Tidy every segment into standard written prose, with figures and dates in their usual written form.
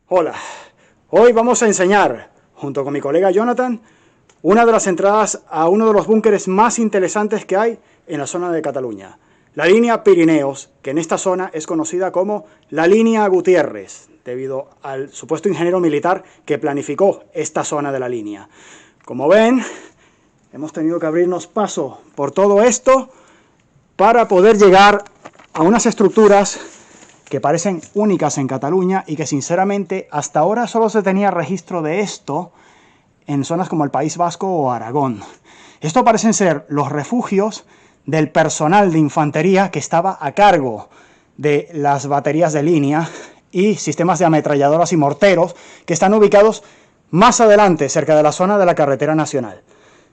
Hola, hoy vamos a enseñar, junto con mi colega Jonathan, una de las entradas a uno de los búnkeres más interesantes que hay en la zona de Cataluña. La línea Pirineos, que en esta zona es conocida como la línea Gutiérrez, debido al supuesto ingeniero militar que planificó esta zona de la línea. Como ven, hemos tenido que abrirnos paso por todo esto para poder llegar a unas estructuras que parecen únicas en Cataluña y que sinceramente hasta ahora solo se tenía registro de esto en zonas como el País Vasco o Aragón. Esto parecen ser los refugios del personal de infantería que estaba a cargo de las baterías de línea y sistemas de ametralladoras y morteros que están ubicados más adelante, cerca de la zona de la carretera nacional.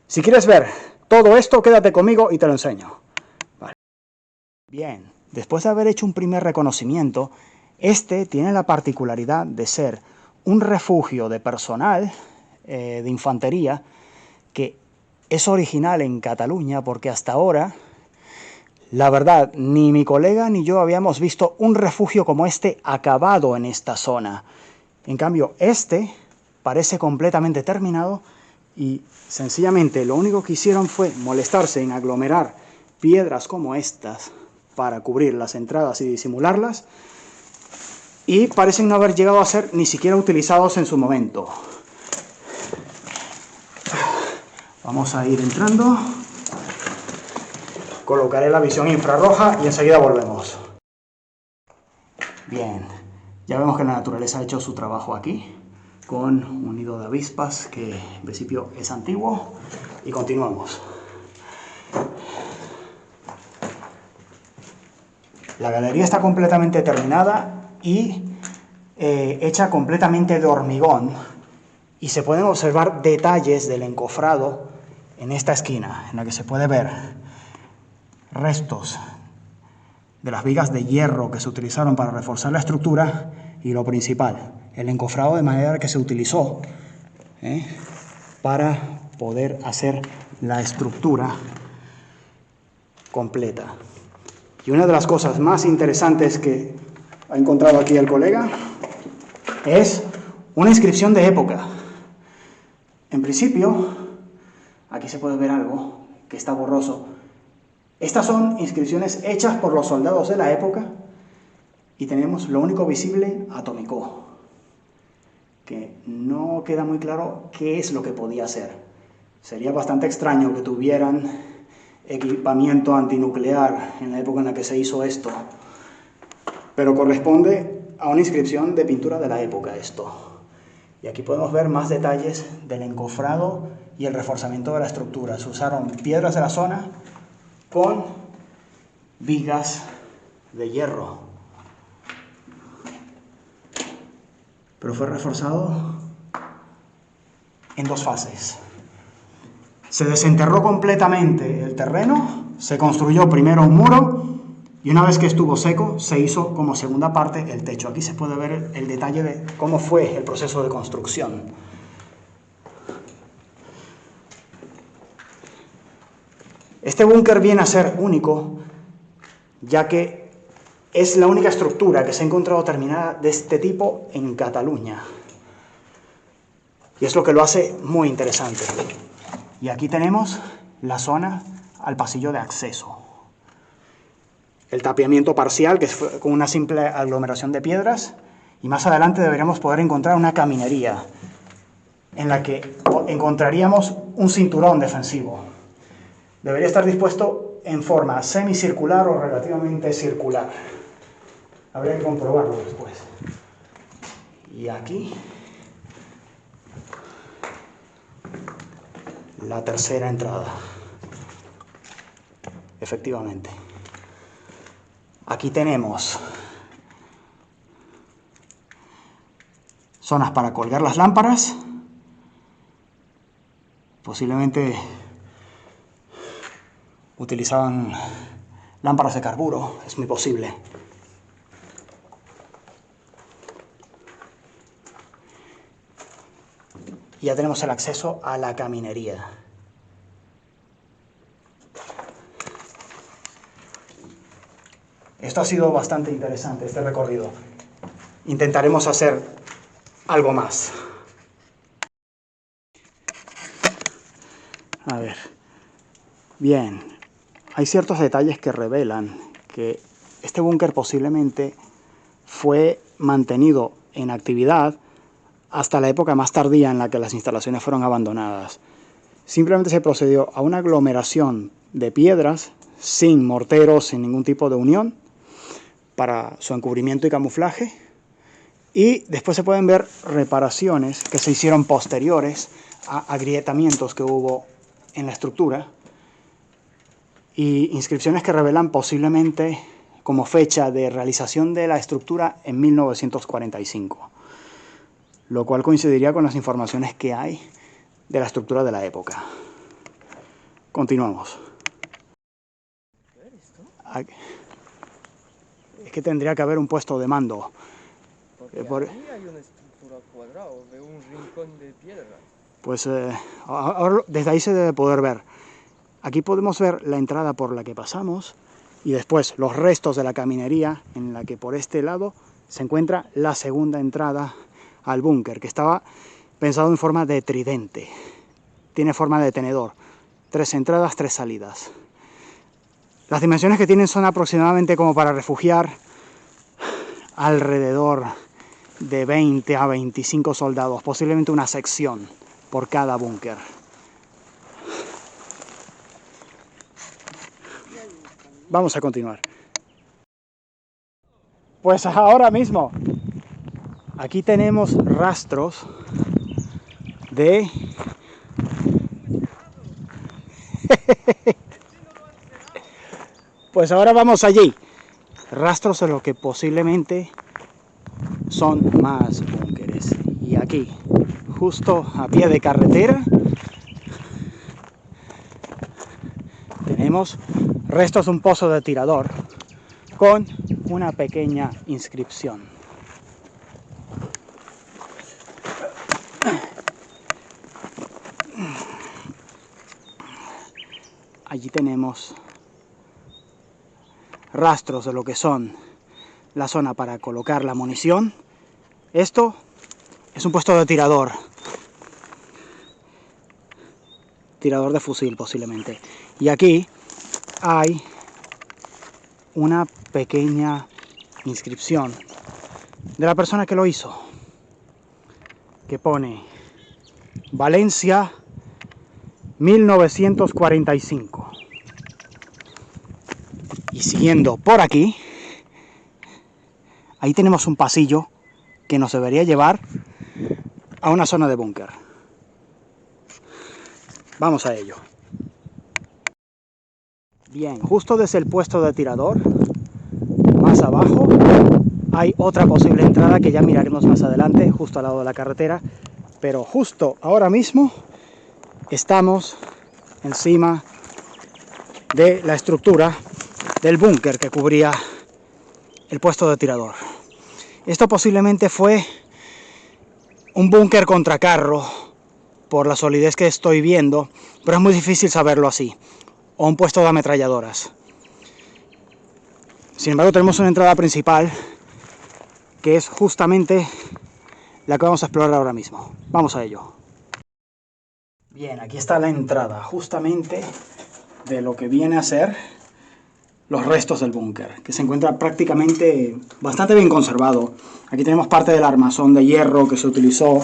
Si quieres ver todo esto, quédate conmigo y te lo enseño. Vale. Bien, después de haber hecho un primer reconocimiento, este tiene la particularidad de ser un refugio de personal de infantería que es original en Cataluña, porque hasta ahora, la verdad, ni mi colega ni yo habíamos visto un refugio como este acabado en esta zona. En cambio, este parece completamente terminado y sencillamente lo único que hicieron fue molestarse en aglomerar piedras como estas para cubrir las entradas y disimularlas, y parecen no haber llegado a ser ni siquiera utilizados en su momento. Vamos a ir entrando, colocaré la visión infrarroja y enseguida volvemos. Bien, ya vemos que la naturaleza ha hecho su trabajo aquí, con un nido de avispas que en principio es antiguo, y continuamos. La galería está completamente terminada y hecha completamente de hormigón, y se pueden observar detalles del encofrado en esta esquina, en la que se puede ver restos de las vigas de hierro que se utilizaron para reforzar la estructura, y lo principal, el encofrado de madera que se utilizó para poder hacer la estructura completa. Y una de las cosas más interesantes que ha encontrado aquí el colega es una inscripción de época. En principio, aquí se puede ver algo que está borroso. Estas son inscripciones hechas por los soldados de la época, y tenemos lo único visible atómico, que no queda muy claro qué es lo que podía ser. Sería bastante extraño que tuvieran equipamiento antinuclear en la época en la que se hizo esto, pero corresponde a una inscripción de pintura de la época esto. Y aquí podemos ver más detalles del encofrado y el reforzamiento de la estructura. Se usaron piedras de la zona con vigas de hierro, pero fue reforzado en dos fases. Se desenterró completamente el terreno, se construyó primero un muro, y una vez que estuvo seco, se hizo como segunda parte el techo. Aquí se puede ver el detalle de cómo fue el proceso de construcción. Este búnker viene a ser único, ya que es la única estructura que se ha encontrado terminada de este tipo en Cataluña. Y es lo que lo hace muy interesante. Y aquí tenemos la zona al pasillo de acceso. El tapiamiento parcial, que es con una simple aglomeración de piedras, y más adelante deberíamos poder encontrar una caminería en la que encontraríamos un cinturón defensivo. Debería estar dispuesto en forma semicircular o relativamente circular. Habría que comprobarlo después. Y aquí la tercera entrada. Efectivamente. Aquí tenemos zonas para colgar las lámparas. Posiblemente utilizaban lámparas de carburo, es muy posible. Y ya tenemos el acceso a la caminería. Esto ha sido bastante interesante, este recorrido. Intentaremos hacer algo más. A ver. Bien. Hay ciertos detalles que revelan que este búnker posiblemente fue mantenido en actividad hasta la época más tardía en la que las instalaciones fueron abandonadas. Simplemente se procedió a una aglomeración de piedras, sin morteros, sin ningún tipo de unión, para su encubrimiento y camuflaje. Y después se pueden ver reparaciones que se hicieron posteriores a agrietamientos que hubo en la estructura, y inscripciones que revelan posiblemente como fecha de realización de la estructura en 1945, lo cual coincidiría con las informaciones que hay de la estructura de la época. Continuamos. Es que tendría que haber un puesto de mando. Porque aquí hay una estructura cuadrada, veo un rincón de piedra. Pues ahora desde ahí se debe poder ver. Aquí podemos ver la entrada por la que pasamos y después los restos de la caminería, en la que por este lado se encuentra la segunda entrada al búnker, que estaba pensado en forma de tridente. Tiene forma de tenedor. 3 entradas, 3 salidas. Las dimensiones que tienen son aproximadamente como para refugiar alrededor de 20 a 25 soldados, posiblemente una sección por cada búnker. Vamos a continuar. Pues ahora mismo, aquí tenemos rastros de... Pues ahora vamos allí. Rastros de lo que posiblemente son más búnkeres. Y aquí, justo a pie de carretera, tenemos restos de un pozo de tirador con una pequeña inscripción. Allí tenemos rastros de lo que son la zona para colocar la munición. Esto es un puesto de tirador. Tirador de fusil posiblemente. Y aquí hay una pequeña inscripción de la persona que lo hizo, que pone Valencia 1945. Y siguiendo por aquí, ahí tenemos un pasillo que nos debería llevar a una zona de búnker. Vamos a ello. Bien, justo desde el puesto de tirador, más abajo, hay otra posible entrada que ya miraremos más adelante, justo al lado de la carretera. Pero justo ahora mismo estamos encima de la estructura del búnker que cubría el puesto de tirador. Esto posiblemente fue un búnker contracarro, por la solidez que estoy viendo, pero es muy difícil saberlo así. O un puesto de ametralladoras. Sin embargo, tenemos una entrada principal, que es justamente la que vamos a explorar ahora mismo. Vamos a ello. Bien, aquí está la entrada, justamente de lo que viene a ser los restos del búnker, que se encuentra prácticamente bastante bien conservado. Aquí tenemos parte del armazón de hierro que se utilizó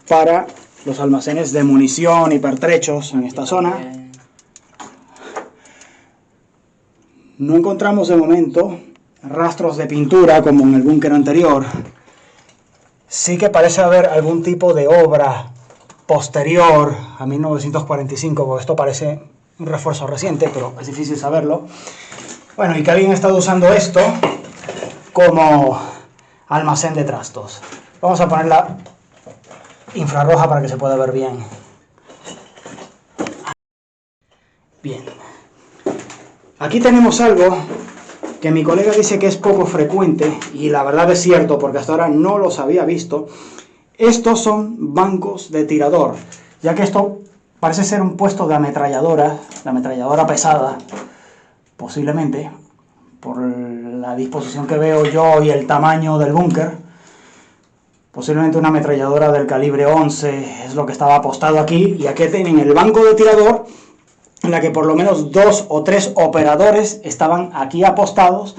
para los almacenes de munición y pertrechos en esta zona. No encontramos de momento rastros de pintura como en el búnker anterior. Sí que parece haber algún tipo de obra posterior a 1945, porque esto parece un refuerzo reciente, pero es difícil saberlo. Bueno, y que alguien ha estado usando esto como almacén de trastos. Vamos a ponerla infrarroja para que se pueda ver bien. Bien. Aquí tenemos algo que mi colega dice que es poco frecuente, y la verdad es cierto, porque hasta ahora no los había visto. Estos son bancos de tirador, ya que esto parece ser un puesto de ametralladora pesada, posiblemente, por la disposición que veo yo y el tamaño del búnker. Posiblemente una ametralladora del calibre 11 es lo que estaba apostado aquí. Y aquí tienen el banco de tirador, en la que por lo menos 2 o 3 operadores estaban aquí apostados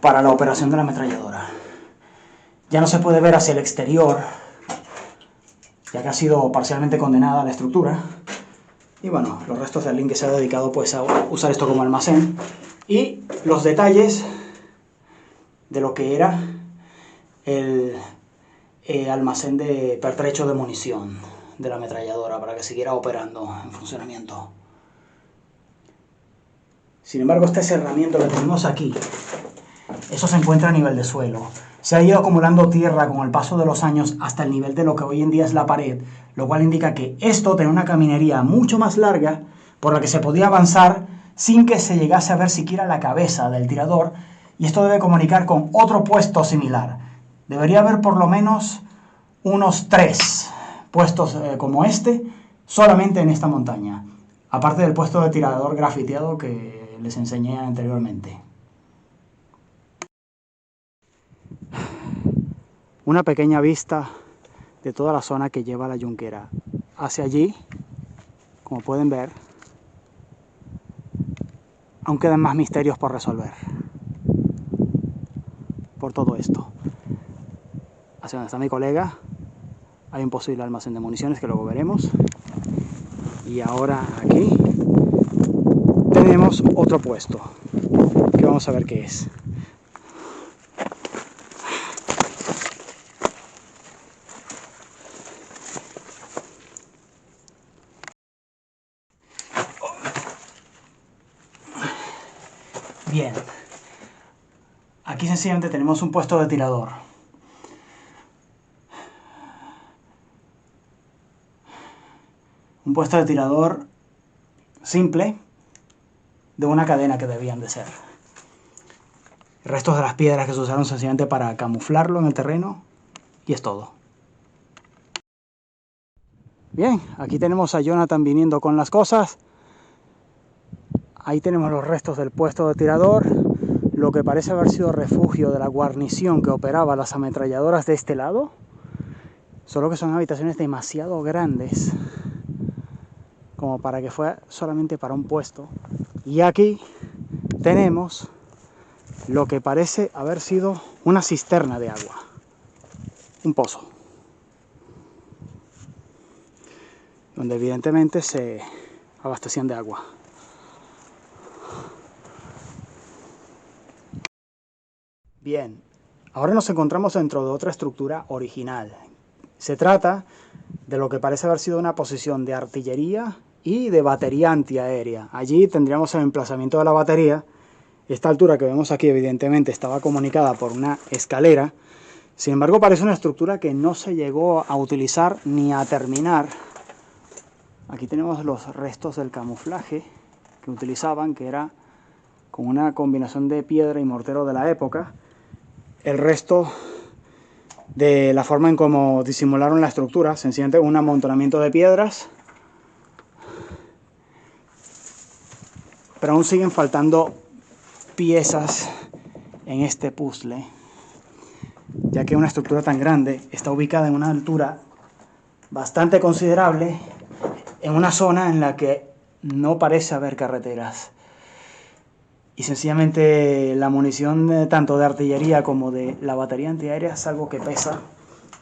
para la operación de la ametralladora. Ya no se puede ver hacia el exterior, ya que ha sido parcialmente condenada la estructura. Y bueno, los restos de alguien que se ha dedicado pues a usar esto como almacén. Y los detalles de lo que era el almacén de pertrecho de munición de la ametralladora para que siguiera operando en funcionamiento. Sin embargo, este cerramiento que tenemos aquí, eso se encuentra a nivel de suelo. Se ha ido acumulando tierra con el paso de los años hasta el nivel de lo que hoy en día es la pared, lo cual indica que esto tenía una caminería mucho más larga por la que se podía avanzar sin que se llegase a ver siquiera la cabeza del tirador, y esto debe comunicar con otro puesto similar. Debería haber por lo menos unos 3 puestos como este solamente en esta montaña, aparte del puesto de tirador grafiteado que les enseñé anteriormente. Una pequeña vista de toda la zona que lleva a la Yunquera. Hacia allí, como pueden ver, aún quedan más misterios por resolver por todo esto. Hacia donde está mi colega hay un posible almacén de municiones que luego veremos. Y ahora aquí tenemos otro puesto que vamos a ver qué es. Bien, aquí sencillamente tenemos un puesto de tirador. Un puesto de tirador simple de una cadena que debían de ser. Restos de las piedras que se usaron sencillamente para camuflarlo en el terreno y es todo. Bien, aquí tenemos a Jonathan viniendo con las cosas. Ahí tenemos los restos del puesto de tirador, lo que parece haber sido refugio de la guarnición que operaba las ametralladoras de este lado, solo que son habitaciones demasiado grandes como para que fuera solamente para un puesto. Y aquí tenemos lo que parece haber sido una cisterna de agua, un pozo, donde evidentemente se abastecían de agua. Bien, ahora nos encontramos dentro de otra estructura original. Se trata de lo que parece haber sido una posición de artillería y de batería antiaérea. Allí tendríamos el emplazamiento de la batería. Esta altura que vemos aquí evidentemente estaba comunicada por una escalera. Sin embargo, parece una estructura que no se llegó a utilizar ni a terminar. Aquí tenemos los restos del camuflaje que utilizaban, que era con una combinación de piedra y mortero de la época. El resto de la forma en cómo disimularon la estructura, sencillamente un amontonamiento de piedras. Pero aún siguen faltando piezas en este puzzle, ya que una estructura tan grande está ubicada en una altura bastante considerable, en una zona en la que no parece haber carreteras. Y sencillamente la munición tanto de artillería como de la batería antiaérea es algo que pesa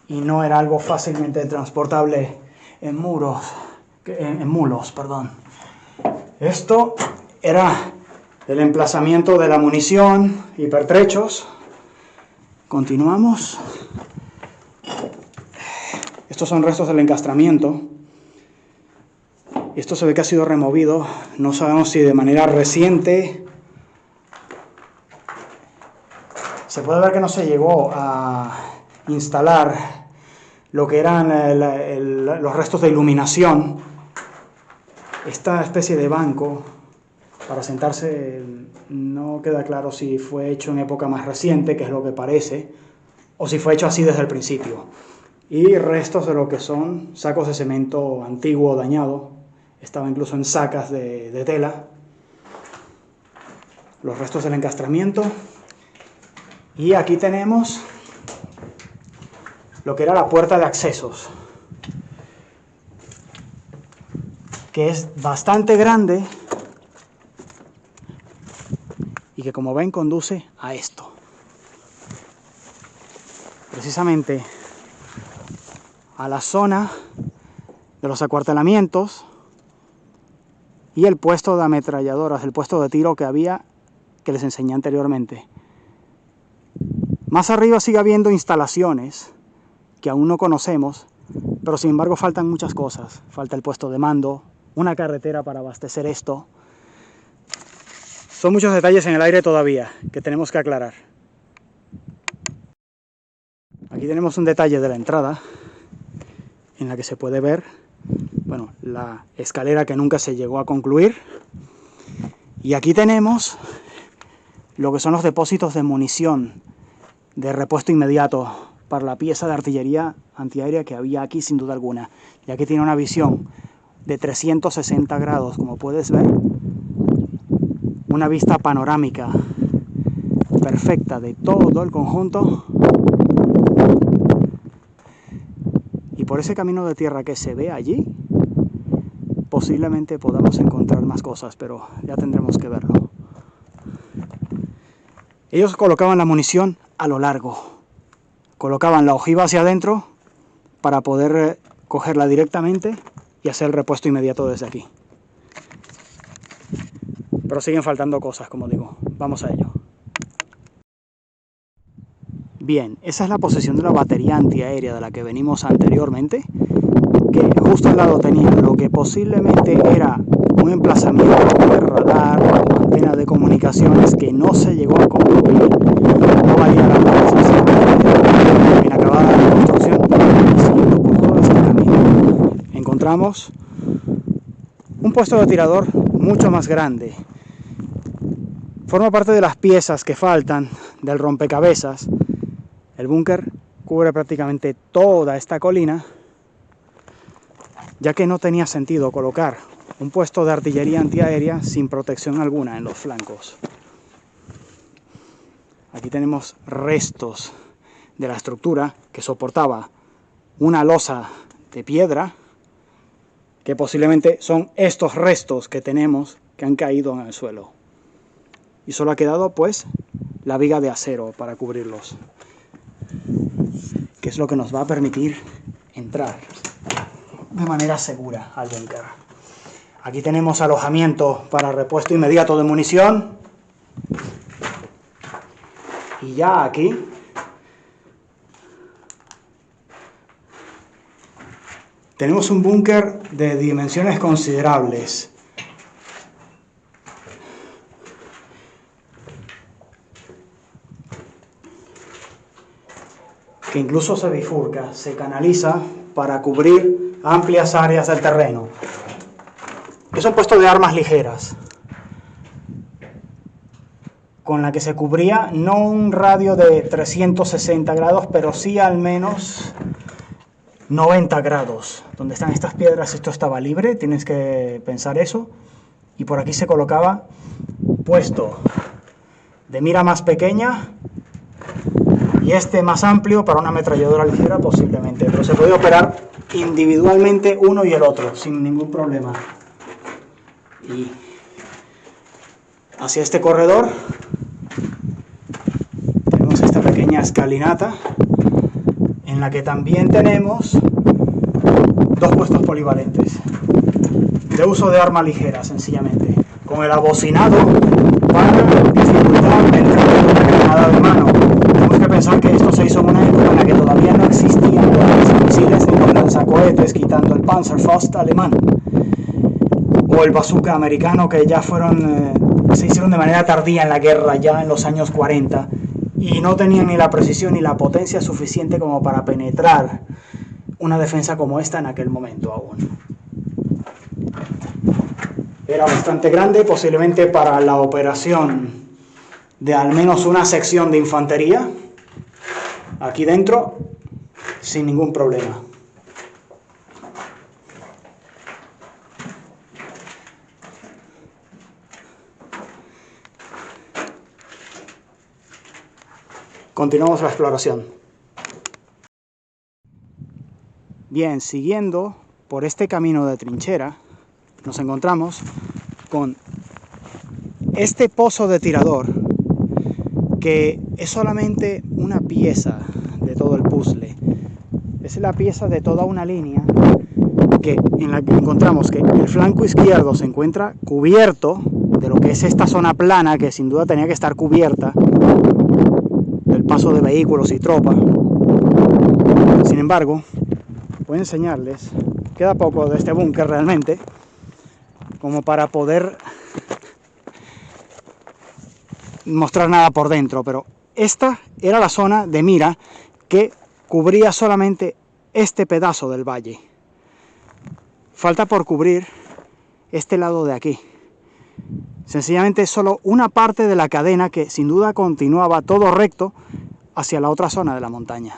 y no era algo fácilmente transportable en mulos. Esto era el emplazamiento de la munición y pertrechos. Continuamos. Estos son restos del encastramiento. Esto se ve que ha sido removido. No sabemos si de manera reciente. Se puede ver que no se llegó a instalar lo que eran los restos de iluminación. Esta especie de banco para sentarse no queda claro si fue hecho en época más reciente, que es lo que parece, o si fue hecho así desde el principio. Y restos de lo que son sacos de cemento antiguo dañado. Estaba incluso en sacas de tela. Los restos del encastramiento. Y aquí tenemos lo que era la puerta de accesos, que es bastante grande y que, como ven, conduce a esto. Precisamente a la zona de los acuartelamientos y el puesto de ametralladoras, el puesto de tiro que había, que les enseñé anteriormente. Más arriba sigue habiendo instalaciones que aún no conocemos, pero sin embargo faltan muchas cosas. Falta el puesto de mando, una carretera para abastecer esto. Son muchos detalles en el aire todavía que tenemos que aclarar. Aquí tenemos un detalle de la entrada en la que se puede ver, bueno, la escalera que nunca se llegó a concluir. Y aquí tenemos lo que son los depósitos de munición de repuesto inmediato para la pieza de artillería antiaérea que había aquí, sin duda alguna. Y aquí tiene una visión de 360 grados, como puedes ver, una vista panorámica perfecta de todo el conjunto. Y por ese camino de tierra que se ve allí, posiblemente podamos encontrar más cosas, pero ya tendremos que verlo. Ellos colocaban la munición a lo largo. Colocaban la ojiva hacia adentro para poder cogerla directamente y hacer el repuesto inmediato desde aquí. Pero siguen faltando cosas, como digo. Vamos a ello. Bien, esa es la posición de la batería antiaérea de la que venimos anteriormente, que justo al lado tenía lo que posiblemente era un emplazamiento de radar o antena de comunicaciones que no se llegó a concluir. No valía la pena, inacabada la construcción. Y siguiendo por todo este camino, encontramos un puesto de tirador mucho más grande. Forma parte de las piezas que faltan del rompecabezas. El búnker cubre prácticamente toda esta colina, ya que no tenía sentido colocar un puesto de artillería antiaérea sin protección alguna en los flancos. Aquí tenemos restos de la estructura que soportaba una losa de piedra, que posiblemente son estos restos que tenemos que han caído en el suelo. Y solo ha quedado pues la viga de acero para cubrirlos, que es lo que nos va a permitir entrar de manera segura al búnker. Aquí tenemos alojamiento para repuesto inmediato de munición. Y ya aquí tenemos un búnker de dimensiones considerables. Que incluso se bifurca, se canaliza para cubrir amplias áreas del terreno. Es un puesto de armas ligeras, con la que se cubría no un radio de 360 grados, pero sí al menos 90 grados. Donde están estas piedras, esto estaba libre, tienes que pensar eso. Y por aquí se colocaba puesto de mira más pequeña y este más amplio para una ametralladora ligera posiblemente, pero se puede operar individualmente uno y el otro sin ningún problema. Y hacia este corredor tenemos esta pequeña escalinata en la que también tenemos dos puestos polivalentes de uso de arma ligera, sencillamente, con el abocinado para dificultar la entrada de una granada de mano. Tenemos que pensar que esto se hizo en una época en la que todavía no existían los misiles en lanzacohetes, quitando el Panzerfaust alemán o el bazooka americano, que ya se hicieron de manera tardía en la guerra, ya en los años 40, y no tenían ni la precisión ni la potencia suficiente como para penetrar una defensa como esta en aquel momento aún. Era bastante grande, posiblemente para la operación de al menos una sección de infantería, aquí dentro, sin ningún problema. Continuamos la exploración. Bien, siguiendo por este camino de trinchera, nos encontramos con este pozo de tirador, que es solamente una pieza de todo el puzzle. Es la pieza de toda una línea en la que encontramos que el flanco izquierdo se encuentra cubierto de lo que es esta zona plana, que sin duda tenía que estar cubierta del paso de vehículos y tropa. Sin embargo, voy a enseñarles, queda poco de este búnker realmente, como para poder mostrar nada por dentro, pero esta era la zona de mira que cubría solamente este pedazo del valle. Falta por cubrir este lado de aquí. Sencillamente solo una parte de la cadena que sin duda continuaba todo recto hacia la otra zona de la montaña.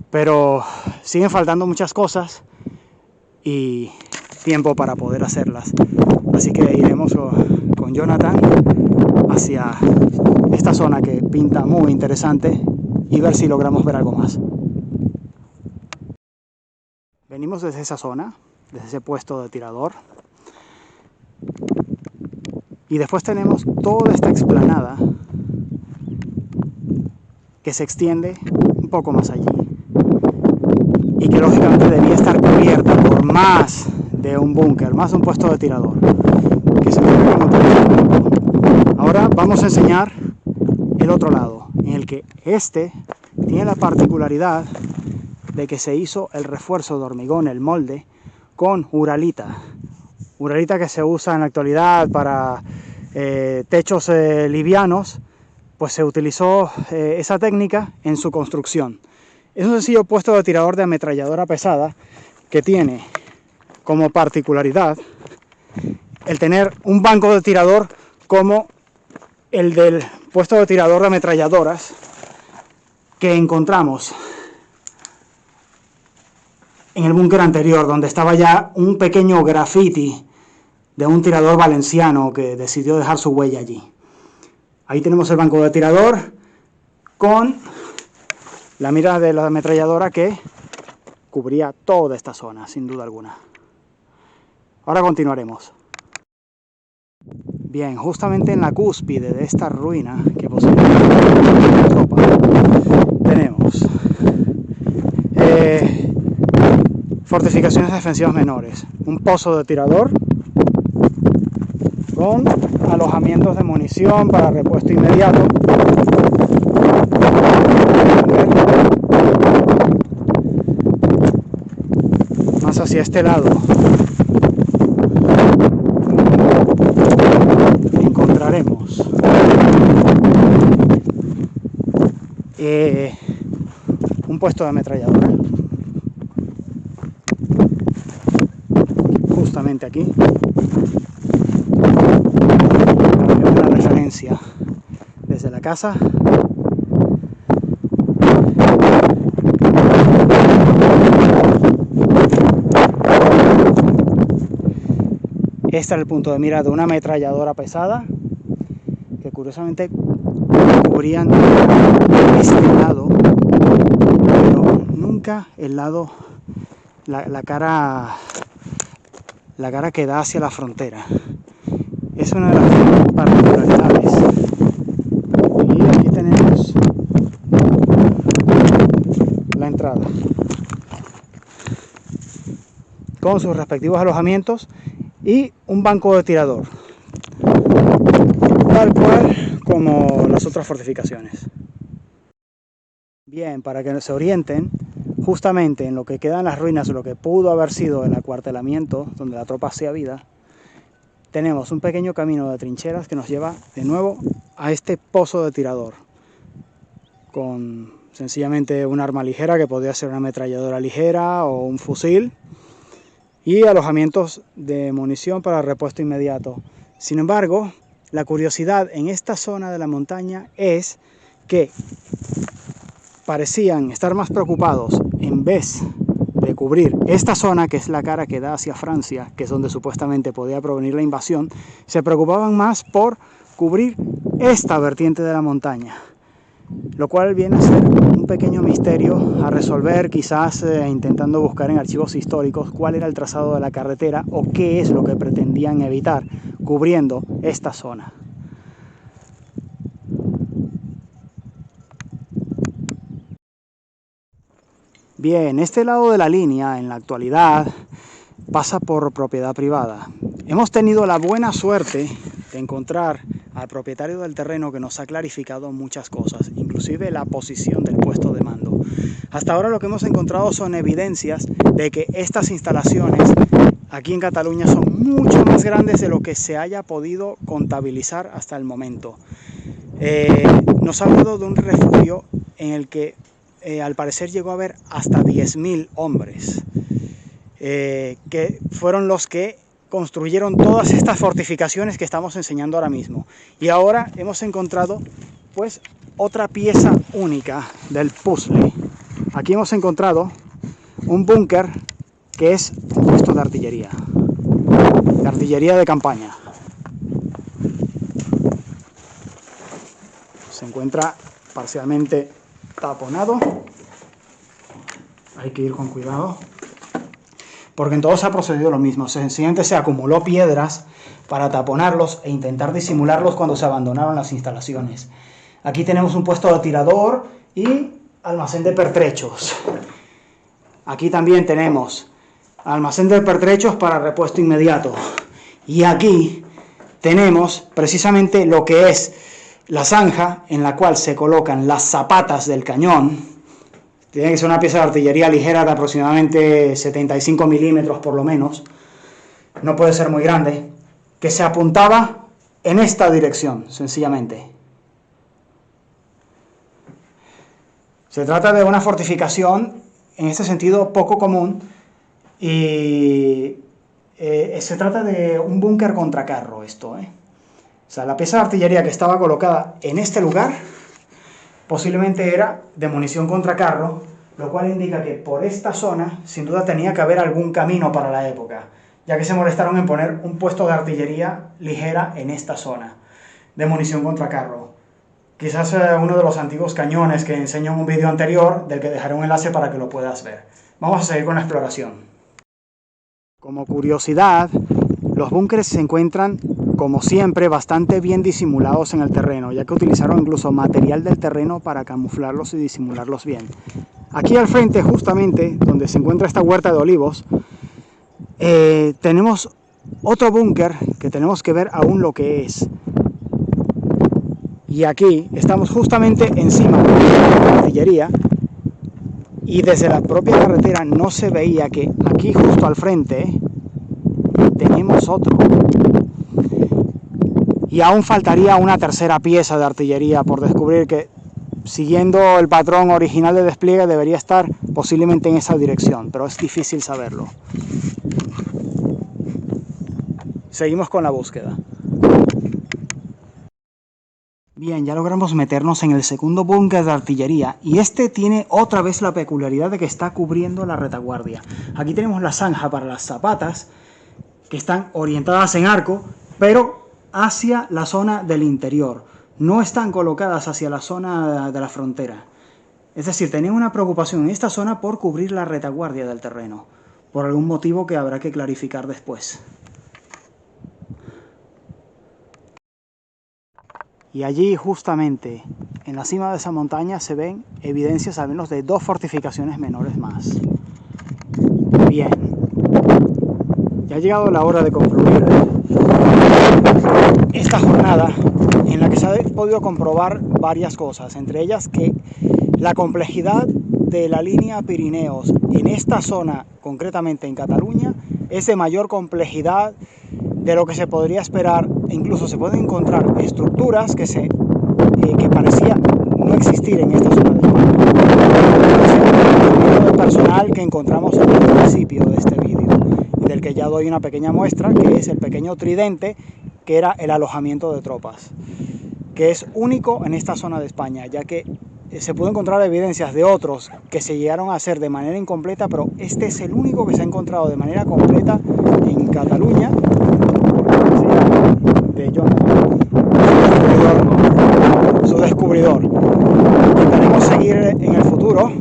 Pero siguen faltando muchas cosas y tiempo para poder hacerlas. Así que iremos con Jonathan hacia esta zona que pinta muy interesante y ver si logramos ver algo más. Venimos desde esa zona, desde ese puesto de tirador, y después tenemos toda esta explanada que se extiende un poco más allí y que lógicamente debía estar cubierta por más de un búnker, más de un puesto de tirador que se encuentra como tal. Ahora vamos a enseñar el otro lado, en el que este tiene la particularidad de que se hizo el refuerzo de hormigón, el molde, con uralita. Uralita que se usa en la actualidad para techos livianos, pues se utilizó esa técnica en su construcción. Es un sencillo puesto de tirador de ametralladora pesada que tiene como particularidad el tener un banco de tirador como el del puesto de tirador de ametralladoras que encontramos en el búnker anterior, donde estaba ya un pequeño graffiti de un tirador valenciano que decidió dejar su huella allí. Ahí tenemos el banco de tirador con la mira de la ametralladora que cubría toda esta zona, sin duda alguna. Ahora continuaremos. Bien, justamente en la cúspide de esta ruina que posee la tropa, tenemos fortificaciones defensivas menores, un pozo de tirador con alojamientos de munición para repuesto inmediato, más hacia este lado encontraremos un puesto de ametralladora justamente aquí, una referencia desde la casa. Este era el punto de mira de una ametralladora pesada que curiosamente cubrían este lado, pero nunca el lado, la cara que da hacia la frontera. Es una de las particularidades. Y aquí tenemos la entrada con sus respectivos alojamientos y un banco de tirador, tal cual como las otras fortificaciones. Bien, para que se orienten, justamente en lo que quedan las ruinas, lo que pudo haber sido el acuartelamiento donde la tropa hacía vida, tenemos un pequeño camino de trincheras que nos lleva de nuevo a este pozo de tirador, con sencillamente un arma ligera que podría ser una ametralladora ligera o un fusil, y alojamientos de munición para repuesto inmediato. Sin embargo, la curiosidad en esta zona de la montaña es que parecían estar más preocupados, en vez de cubrir esta zona, que es la cara que da hacia Francia, que es donde supuestamente podía provenir la invasión, se preocupaban más por cubrir esta vertiente de la montaña, lo cual viene a ser un pequeño misterio a resolver, quizás intentando buscar en archivos históricos cuál era el trazado de la carretera o qué es lo que pretendían evitar cubriendo esta zona. Bien, este lado de la línea en la actualidad pasa por propiedad privada. Hemos tenido la buena suerte de encontrar al propietario del terreno que nos ha clarificado muchas cosas, inclusive la posición del puesto de mando. Hasta ahora lo que hemos encontrado son evidencias de que estas instalaciones aquí en Cataluña son mucho más grandes de lo que se haya podido contabilizar hasta el momento. Nos ha hablado de un refugio en el que al parecer llegó a haber hasta 10.000 hombres, que fueron los que construyeron todas estas fortificaciones que estamos enseñando ahora mismo. Y ahora hemos encontrado pues otra pieza única del puzzle. Aquí hemos encontrado un búnker que es un puesto de artillería de campaña. Se encuentra parcialmente taponado, hay que ir con cuidado, porque en todos se ha procedido lo mismo. Sencillamente se acumuló piedras para taponarlos e intentar disimularlos cuando se abandonaron las instalaciones. Aquí tenemos un puesto de tirador y almacén de pertrechos. Aquí también tenemos almacén de pertrechos para repuesto inmediato. Y aquí tenemos precisamente lo que es la zanja en la cual se colocan las zapatas del cañón. Tiene que ser una pieza de artillería ligera de aproximadamente 75 milímetros por lo menos. No puede ser muy grande. Que se apuntaba en esta dirección, sencillamente. Se trata de una fortificación, en este sentido, poco común. Y se trata de un búnker contra carro esto, O sea, la pieza de artillería que estaba colocada en este lugar posiblemente era de munición contra carro, lo cual indica que por esta zona sin duda tenía que haber algún camino para la época, ya que se molestaron en poner un puesto de artillería ligera en esta zona de munición contra carro. Quizás uno de los antiguos cañones que enseño en un vídeo anterior, del que dejaré un enlace para que lo puedas ver. Vamos a seguir con la exploración. Como curiosidad, los búnkeres se encuentran, como siempre, bastante bien disimulados en el terreno, ya que utilizaron incluso material del terreno para camuflarlos y disimularlos bien. Aquí al frente, justamente, donde se encuentra esta huerta de olivos, tenemos otro búnker que tenemos que ver aún lo que es. Y aquí estamos justamente encima de la artillería, y desde la propia carretera no se veía que aquí justo al frente tenemos otro. Y aún faltaría una tercera pieza de artillería por descubrir, que siguiendo el patrón original de despliegue debería estar posiblemente en esa dirección, pero es difícil saberlo. Seguimos con la búsqueda. Bien, ya logramos meternos en el segundo búnker de artillería, y este tiene otra vez la peculiaridad de que está cubriendo la retaguardia. Aquí tenemos la zanja para las zapatas, que están orientadas en arco, pero hacia la zona del interior. No están colocadas hacia la zona de la frontera. Es decir, tenían una preocupación en esta zona por cubrir la retaguardia del terreno, por algún motivo que habrá que clarificar después. Y allí, justamente, en la cima de esa montaña, se ven evidencias al menos de dos fortificaciones menores más. Bien, ya ha llegado la hora de concluir esta jornada, en la que se ha podido comprobar varias cosas, entre ellas que la complejidad de la línea Pirineos en esta zona, concretamente en Cataluña, es de mayor complejidad de lo que se podría esperar. Incluso se pueden encontrar estructuras que parecía no existir en esta zona de España. El personal que encontramos al principio de este vídeo, y del que ya doy una pequeña muestra, que es el pequeño tridente que era el alojamiento de tropas, que es único en esta zona de España, ya que se pudo encontrar evidencias de otros que se llegaron a hacer de manera incompleta, pero este es el único que se ha encontrado de manera completa en Cataluña, de Jonathan, su descubridor. Intentaremos seguir en el futuro futuro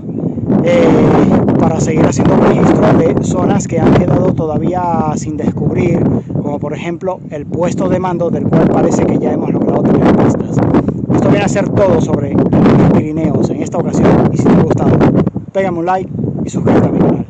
para seguir haciendo registro de zonas que han quedado todavía sin descubrir, como por ejemplo el puesto de mando, del cual parece que ya hemos logrado tener pistas. Esto viene a ser todo sobre los Pirineos en esta ocasión, y si te ha gustado, pégame un like y suscríbete a mi canal.